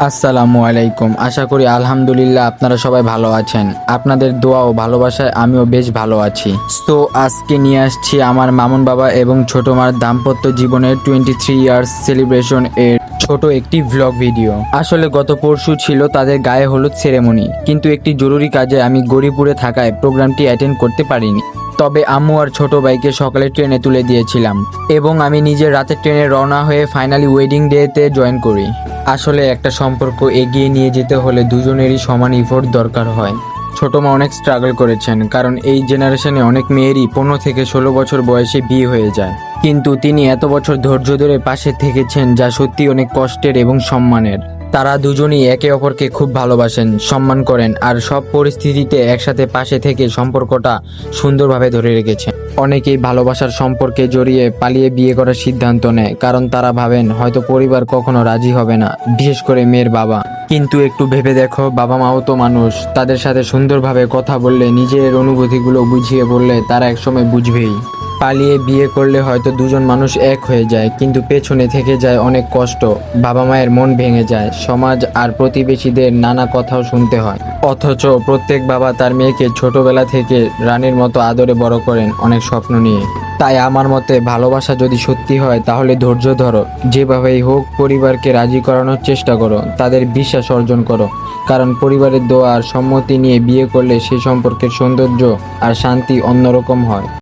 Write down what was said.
আসসালামু আলাইকুম। আশা করি আলহামদুলিল্লাহ আপনারা সবাই ভালো আছেন। আপনাদের দোয়া ও ভালোবাসায় আমিও বেশ ভালো আছি। তো আজকে নিয়ে আসছি আমার মামুন বাবা এবং ছোট মার দাম্পত্য জীবনের 23 ইয়ার্স সেলিব্রেশন এর ছোট একটি ভ্লগ ভিডিও। আসলে গত পরশু ছিল তাদের গায়ে হলুদ সেরেমনি, কিন্তু একটি জরুরি কাজে আমি গরিপুরে থাকায় প্রোগ্রামটি অ্যাটেন্ড করতে পারিনি। তবে আম্মু আর ছোট ভাইকে সকালে ট্রেনে তুলে দিয়েছিলাম এবং আমি নিজে রাতের ট্রেনে রওনা হয়ে ফাইনালি ওয়েডিং ডেতে জয়েন করি। আসলে একটা সম্পর্ক এগিয়ে নিয়ে যেতে হলে দুজনেরই সমান ইফোর্ট দরকার হয়। ছোট মা অনেক স্ট্রাগল করেছেন, কারণ এই জেনারেশনে অনেক মেয়েরই 15 থেকে 16 বছর বয়সে বিয়ে হয়ে যায়, কিন্তু তিনি এত বছর ধৈর্য ধরে পাশে থেকেছেন, যা সত্যি অনেক কষ্টের এবং সম্মানের। তারা দুজনই একে অপরকে খুব ভালোবাসেন, সম্মান করেন আর সব পরিস্থিতিতে একসাথে পাশে থেকে সম্পর্কটা সুন্দরভাবে ধরে রেখেছেন। অনেকেই ভালোবাসার সম্পর্কে জড়িয়ে পালিয়ে বিয়ে করার সিদ্ধান্ত নেয়, কারণ তারা ভাবেন হয়তো পরিবার কখনো রাজি হবে না, বিশেষ করে মেয়ের বাবা। কিন্তু একটু ভেবে দেখো, বাবা মাও তো মানুষ। তাদের সাথে সুন্দরভাবে কথা বললে, নিজের অনুভূতিগুলো বুঝিয়ে বললে তারা একসময় বুঝবেই। পালিয়ে বিয়ে করলে হয়তো দুজন মানুষ এক হয়ে যায়, কিন্তু পেছনে থেকে যায় অনেক কষ্ট, বাবা মায়ের মন ভেঙে যায়, সমাজ আর প্রতিবেশীদের নানা কথাও শুনতে হয়। অথচ প্রত্যেক বাবা তার মেয়েকে ছোটবেলা থেকে রানীর মতো আদরে বড় করেন, অনেক স্বপ্ন নিয়ে। তাই আমার মতে ভালোবাসা যদি সত্যি হয় তাহলে ধৈর্য ধরো, যেভাবেই হোক পরিবারকে রাজি করানোর চেষ্টা করো, তাদের বিশ্বাস অর্জন করো। কারণ পরিবারের দোয়া আর সম্মতি নিয়ে বিয়ে করলে সেই সম্পর্কের সৌন্দর্য আর শান্তি অন্যরকম হয়।